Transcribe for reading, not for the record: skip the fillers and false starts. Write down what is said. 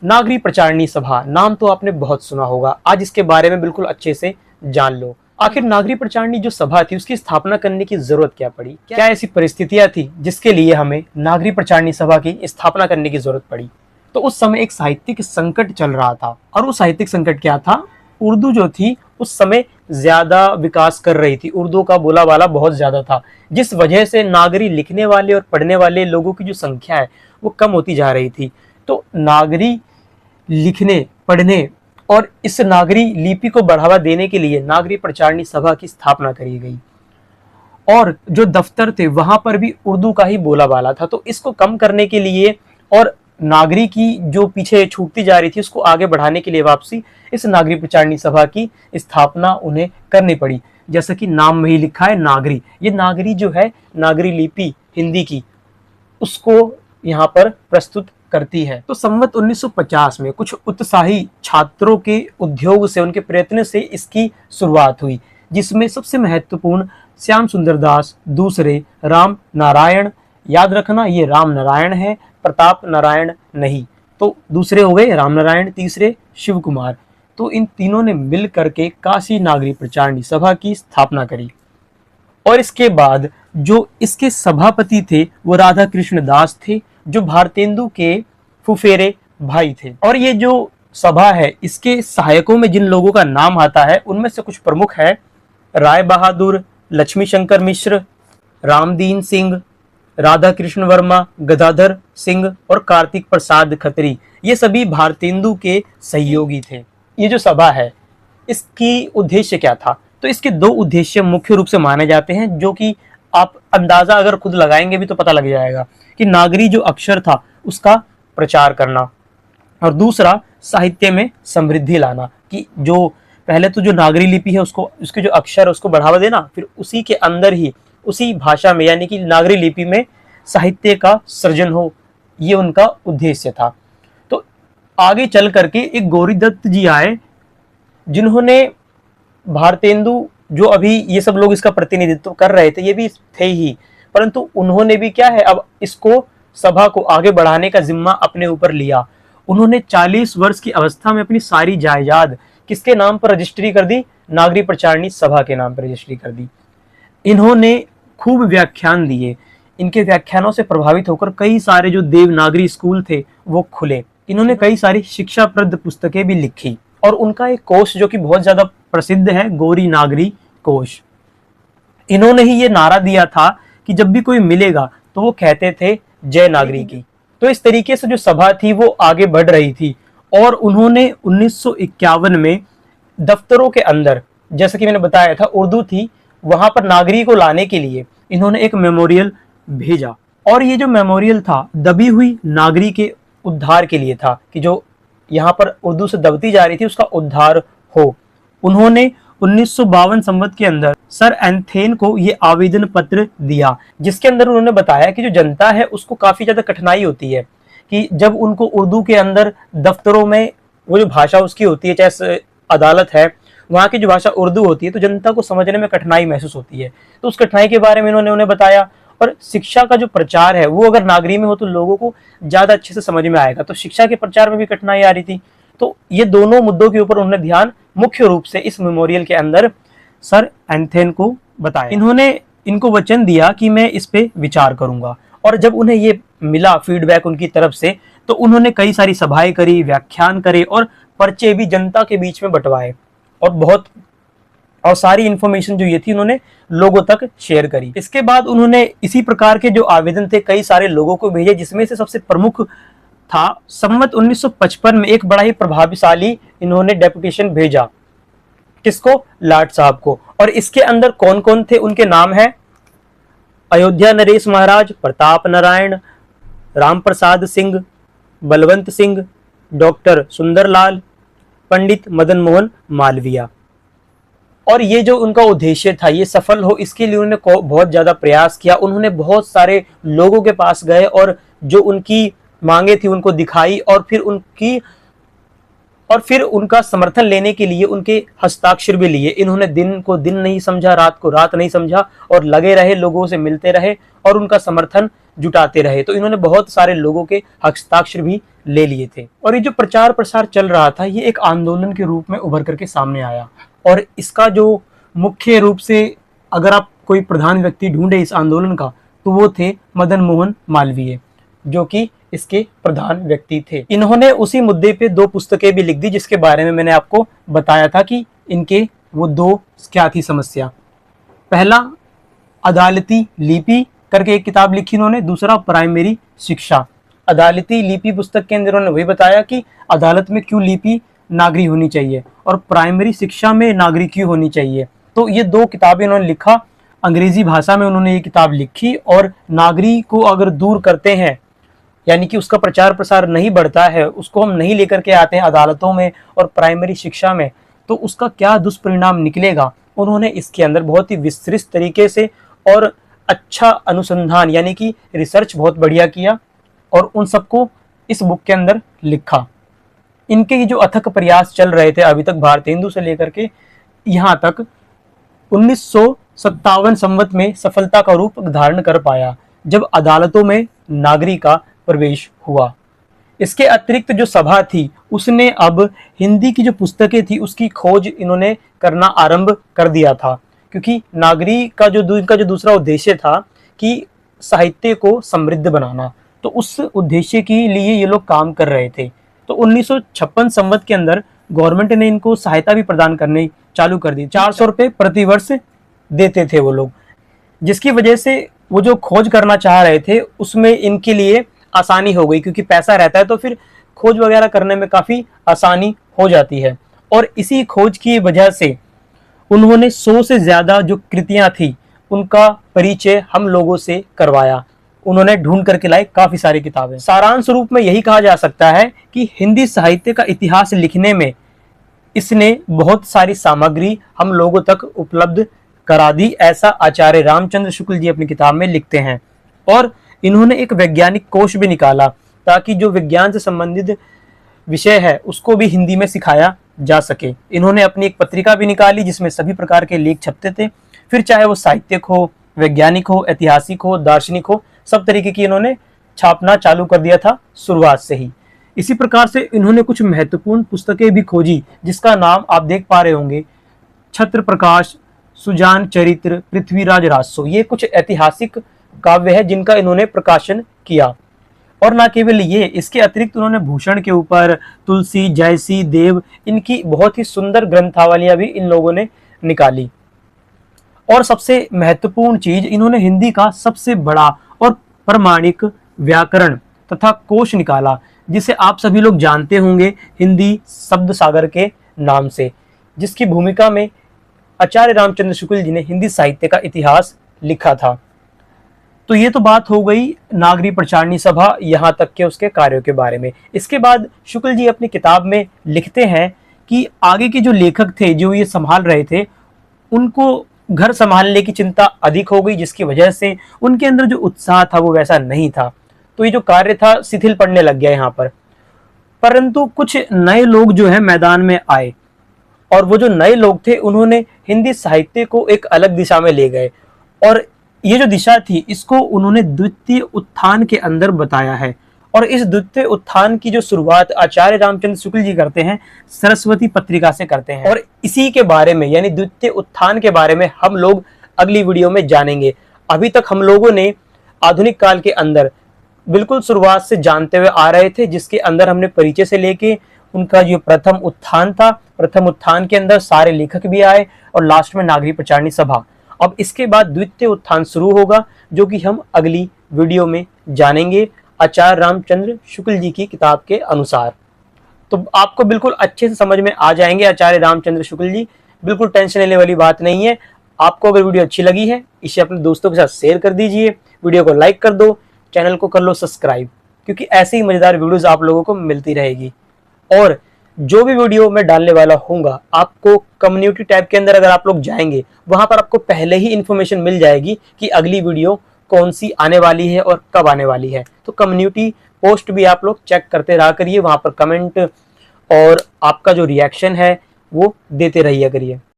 नागरी प्रचारणी सभा, नाम तो आपने बहुत सुना होगा। आज इसके बारे में बिल्कुल अच्छे से जान लो। आखिर नागरी प्रचारणी जो सभा थी उसकी स्थापना करने की जरूरत क्या पड़ी, क्या ऐसी परिस्थितियां थी जिसके लिए हमें नागरी प्रचारणी सभा की स्थापना करने की जरूरत पड़ी। तो उस समय एक साहित्यिक संकट चल रहा था, और वो साहित्यिक संकट क्या था, उर्दू जो थी उस समय ज्यादा विकास कर रही थी, उर्दू का बोलाबाला बहुत ज्यादा था, जिस वजह से नागरी लिखने वाले और पढ़ने वाले लोगों की जो संख्या है वो कम होती जा रही थी। तो नागरी लिखने पढ़ने और इस नागरी लिपि को बढ़ावा देने के लिए नागरी प्रचारणी सभा की स्थापना करी गई, और जो दफ्तर थे वहां पर भी उर्दू का ही बोलाबाला था। तो इसको कम करने के लिए और नागरी की जो पीछे छूटती जा रही थी उसको आगे बढ़ाने के लिए वापसी इस नागरी प्रचारणी सभा की स्थापना उन्हें करनी पड़ी। जैसा कि नाम में ही लिखा है नागरी, ये नागरी जो है नागरी लिपि हिंदी की, उसको यहाँ पर प्रस्तुत करती है। तो संवत 1950 में कुछ उत्साही छात्रों के उद्योग से, उनके प्रयत्न से इसकी शुरुआत हुई, जिसमें सबसे महत्वपूर्ण श्याम सुंदर दास, दूसरे राम नारायण, याद रखना ये राम नारायण है, प्रताप नारायण नहीं। तो दूसरे हो गए राम नारायण, तीसरे शिव कुमार। तो इन तीनों ने मिल करके काशी नागरी प्रचारणी सभा की स्थापना करी, और इसके बाद जो इसके सभापति थे वो राधा कृष्ण दास थे, जो भारतेंदु के फुफेरे भाई थे। और ये जो सभा है इसके सहायकों में जिन लोगों का नाम आता है उनमें से कुछ प्रमुख है राय बहादुर, लक्ष्मी शंकर मिश्र, रामदीन सिंह, राधा कृष्ण वर्मा, गदाधर सिंह और कार्तिक प्रसाद खत्री। ये सभी भारतेंदु के सहयोगी थे। ये जो सभा है इसकी उद्देश्य क्या था, तो इसके दो उद्देश्य मुख्य रूप से माने जाते हैं, जो कि आप अंदाजा अगर खुद लगाएंगे भी तो पता लग जाएगा कि नागरी जो अक्षर था उसका प्रचार करना, और दूसरा साहित्य में समृद्धि लाना, कि जो पहले तो जो नागरी लिपि है उसको, उसके जो अक्षर है उसको बढ़ावा देना, फिर उसी के अंदर ही उसी भाषा में यानी कि नागरी लिपि में साहित्य का सृजन हो, ये उनका उद्देश्य था। तो आगे चल करके एक गौरी दत्त जी आए, जिन्होंने भारतेंदु, जो अभी ये सब लोग इसका प्रतिनिधित्व कर रहे थे ये भी थे ही, परंतु उन्होंने भी क्या है अब इसको सभा को आगे बढ़ाने का जिम्मा अपने ऊपर लिया। उन्होंने 40 वर्ष की अवस्था में अपनी सारी जायदाद किसके नाम पर रजिस्ट्री कर दी, नागरी प्रचारणी सभा के नाम पर रजिस्ट्री कर दी। इन्होंने खूब व्याख्यान दिए, इनके व्याख्यानों से प्रभावित होकर कई सारे जो देवनागरी स्कूल थे वो खुले। इन्होंने कई सारी शिक्षाप्रद पुस्तकें भी लिखी, और उनका एक कोश जो कि बहुत ज्यादा प्रसिद्ध है, गौरी नागरी कोश। इन्होंने ही ये नारा दिया था कि जब भी कोई मिलेगा तो वो कहते थे जय नागरी की। तो इस तरीके से जो सभा थी वो आगे बढ़ रही थी, और उन्होंने 1951 में दफ्तरों के अंदर, जैसा कि मैंने बताया था उर्दू थी, वहां पर नागरी को लाने के लिए इन्होंने एक मेमोरियल भेजा, और ये जो मेमोरियल था दबी हुई नागरी के उद्धार के लिए था, कि जो यहाँ पर उर्दू से दबती जा रही थी उसका उद्धार हो। उन्होंने 1952 संवत के अंदर सर एंथेन को ये आवेदन पत्र दिया, जिसके अंदर उन्होंने बताया कि जो जनता है उसको काफी ज्यादा कठिनाई होती है कि जब उनको उर्दू के अंदर दफ्तरों में वो जो भाषा उसकी होती है, चाहे अदालत है वहाँ की जो भाषा उर्दू होती है, तो जनता को समझने में कठिनाई महसूस होती है। तो उस कठिनाई के बारे में इन्होंने उन्हें बताया, और शिक्षा का जो प्रचार है वो अगर नागरी में हो तो लोगों को ज्यादा अच्छे से समझ में आएगा। तो शिक्षा के प्रचार में भी कठिनाई आ रही थी, तो ये दोनों मुद्दों के ऊपर उन्होंने ध्यान मुख्य रूप से इस मेमोरियल के अंदर सर एंथेन को बताया। इन्होंने इनको वचन दिया कि मैं इस पे विचार करूंगा, और जब उन्हें ये मिला फीडबैक उनकी तरफ से, तो उन्होंने कई सारी सभाएं करी, व्याख्यान करे, और पर्चे भी जनता के बीच में बंटवाए, और सारी इंफॉर्मेशन जो ये थी उन्होंने लोगों तक शेयर करी। इसके बाद उन्होंने इसी प्रकार के जो आवेदन थे कई सारे लोगों को भेजे, जिसमें से सबसे प्रमुख था संवत 1955 में एक बड़ा ही प्रभावशाली इन्होंने डेपुटेशन भेजा, किसको, लाट साहब को। और इसके अंदर कौन कौन थे उनके नाम है, अयोध्या नरेश महाराज, प्रताप नारायण, राम प्रसाद सिंह, बलवंत सिंह, डॉक्टर सुंदरलाल, पंडित मदन मोहन मालवीय। और ये जो उनका उद्देश्य था ये सफल हो, इसके लिए उन्होंने बहुत ज्यादा प्रयास किया। उन्होंने बहुत सारे लोगों के पास गए और जो उनकी मांगे थी उनको दिखाई, और फिर उनका समर्थन लेने के लिए उनके हस्ताक्षर भी लिए। इन्होंने दिन को दिन नहीं समझा, रात को रात नहीं समझा, और लगे रहे, लोगों से मिलते रहे और उनका समर्थन जुटाते रहे। तो इन्होंने बहुत सारे लोगों के हस्ताक्षर भी ले लिए थे। और ये जो प्रचार प्रसार चल रहा था ये एक आंदोलन के रूप में उभर करके सामने आया। और इसका जो मुख्य रूप से अगर आप कोई प्रधान व्यक्ति ढूंढे इस आंदोलन का तो वो थे मदन मोहन मालवीय, जो कि इसके प्रधान व्यक्ति थे। इन्होंने उसी मुद्दे पे 2 पुस्तकें भी लिख दी जिसके बारे में मैंने आपको बताया था कि इनके वो 2 क्या थी समस्या। पहला अदालती लिपि करके एक किताब लिखी इन्होंने, दूसरा प्राइमरी शिक्षा। अदालती लिपि पुस्तक के अंदर उन्होंने वही बताया कि अदालत में क्यों लिपि नागरी होनी चाहिए और प्राइमरी शिक्षा में नागरी क्यों होनी चाहिए। तो ये 2 किताबें उन्होंने लिखा, अंग्रेजी भाषा में उन्होंने ये किताब लिखी। और नागरी को अगर दूर करते हैं यानी कि उसका प्रचार प्रसार नहीं बढ़ता है, उसको हम नहीं लेकर के आते हैं अदालतों में और प्राइमरी शिक्षा में, तो उसका क्या दुष्परिणाम निकलेगा, उन्होंने इसके अंदर बहुत ही विस्तृत तरीके से और अच्छा अनुसंधान यानी कि रिसर्च बहुत बढ़िया किया और उन सबको इस बुक के अंदर लिखा। इनके ये जो अथक प्रयास चल रहे थे अभी तक भारत हिंदू से लेकर के यहाँ तक 1957 संवत में सफलता का रूप धारण कर पाया जब अदालतों में नागरी का प्रवेश हुआ। इसके अतिरिक्त जो सभा थी उसने अब हिंदी की जो पुस्तकें थी उसकी खोज इन्होंने करना आरंभ कर दिया था, क्योंकि नागरी का जो दूसरा उद्देश्य था कि साहित्य को समृद्ध बनाना, तो उस उद्देश्य के लिए ये लोग काम कर रहे थे। तो 1956 संवत के अंदर गवर्नमेंट ने इनको सहायता भी प्रदान करनी चालू कर दी। 400 रुपये प्रति वर्ष देते थे वो लोग, जिसकी वजह से वो जो खोज करना चाह रहे थे उसमें इनके लिए आसानी हो गई, क्योंकि पैसा रहता है तो फिर खोज वगैरह करने में काफ़ी आसानी हो जाती है। और इसी खोज की वजह से उन्होंने 100 से ज़्यादा जो कृतियाँ थी उनका परिचय हम लोगों से करवाया। उन्होंने ढूंढ करके लाई काफ़ी सारी किताबें। सारांश रूप में यही कहा जा सकता है कि हिंदी साहित्य का इतिहास लिखने में इसने बहुत सारी सामग्री हम लोगों तक उपलब्ध करा दी, ऐसा आचार्य रामचंद्र शुक्ल जी अपनी किताब में लिखते हैं। और इन्होंने एक वैज्ञानिक कोश भी निकाला ताकि जो विज्ञान से संबंधित विषय है उसको भी हिंदी में सिखाया जा सके। इन्होंने अपनी एक पत्रिका भी निकाली जिसमें सभी प्रकार के लेख छपते थे, फिर चाहे वो साहित्यिक हो, वैज्ञानिक हो, ऐतिहासिक हो, दार्शनिक हो, सब तरीके की इन्होंने छापना चालू कर दिया था शुरुआत से ही। इसी प्रकार से इन्होंने कुछ महत्वपूर्ण पुस्तकें भी खोजी जिसका नाम आप देख पा रहे होंगे, छत्र प्रकाश, सुजान चरित्र, पृथ्वीराज राजसो। ये कुछ ऐतिहासिक काव्य है जिनका इन्होंने प्रकाशन किया। और ना केवल ये, इसके अतिरिक्त उन्होंने भूषण के ऊपर, तुलसी, जयसी, देव, इनकी बहुत ही सुंदर ग्रंथावलियां भी इन लोगों ने निकाली। और सबसे महत्वपूर्ण चीज, इन्होंने हिंदी का सबसे बड़ा और प्रमाणिक व्याकरण तथा कोश निकाला, जिसे आप सभी लोग जानते होंगे हिंदी शब्द सागर के नाम से, जिसकी भूमिका में आचार्य रामचंद्र शुक्ल जी ने हिंदी साहित्य का इतिहास लिखा था। तो ये तो बात हो गई नागरी प्रचारणी सभा यहाँ तक के उसके कार्यों के बारे में। इसके बाद शुक्ल जी अपनी किताब में लिखते हैं कि आगे के जो लेखक थे जो ये संभाल रहे थे उनको घर संभालने की चिंता अधिक हो गई, जिसकी वजह से उनके अंदर जो उत्साह था वो वैसा नहीं था। तो ये जो कार्य था शिथिल पड़ने लग गया यहाँ पर। परंतु कुछ नए लोग जो है मैदान में आए और वो जो नए लोग थे उन्होंने हिंदी साहित्य को एक अलग दिशा में ले गए। और ये जो दिशा थी इसको उन्होंने द्वितीय उत्थान के अंदर बताया है। और इस द्वितीय उत्थान की जो शुरुआत आचार्य रामचंद्र शुक्ल जी करते हैं सरस्वती पत्रिका से करते हैं। और इसी के बारे में यानी द्वितीय उत्थान के बारे में हम लोग अगली वीडियो में जानेंगे। अभी तक हम लोगों ने आधुनिक काल के अंदर बिल्कुल शुरुआत से जानते हुए आ रहे थे, जिसके अंदर हमने परिचय से लेके उनका जो प्रथम उत्थान था, प्रथम उत्थान के अंदर सारे लेखक भी आए और लास्ट में नागरी प्रचारणी सभा। अब इसके बाद द्वितीय उत्थान शुरू होगा जो कि हम अगली वीडियो में जानेंगे आचार्य रामचंद्र शुक्ल जी की किताब के अनुसार। तो आपको बिल्कुल अच्छे से समझ में आ जाएंगे आचार्य रामचंद्र शुक्ल जी, बिल्कुल टेंशन लेने वाली बात नहीं है। आपको अगर वीडियो अच्छी लगी है इसे अपने दोस्तों के साथ शेयर कर दीजिए, वीडियो को लाइक कर दो, चैनल को कर लो सब्सक्राइब, क्योंकि ऐसे ही मजेदार वीडियोस आप लोगों को मिलती रहेगी। और जो भी वीडियो मैं डालने वाला हूँगा आपको कम्युनिटी टैब के अंदर अगर आप लोग जाएंगे वहां पर आपको पहले ही इन्फॉर्मेशन मिल जाएगी कि अगली वीडियो कौन सी आने वाली है और कब आने वाली है। तो कम्युनिटी पोस्ट भी आप लोग चेक करते रहा करिए, वहां पर कमेंट और आपका जो रिएक्शन है वो देते रहिए करिए।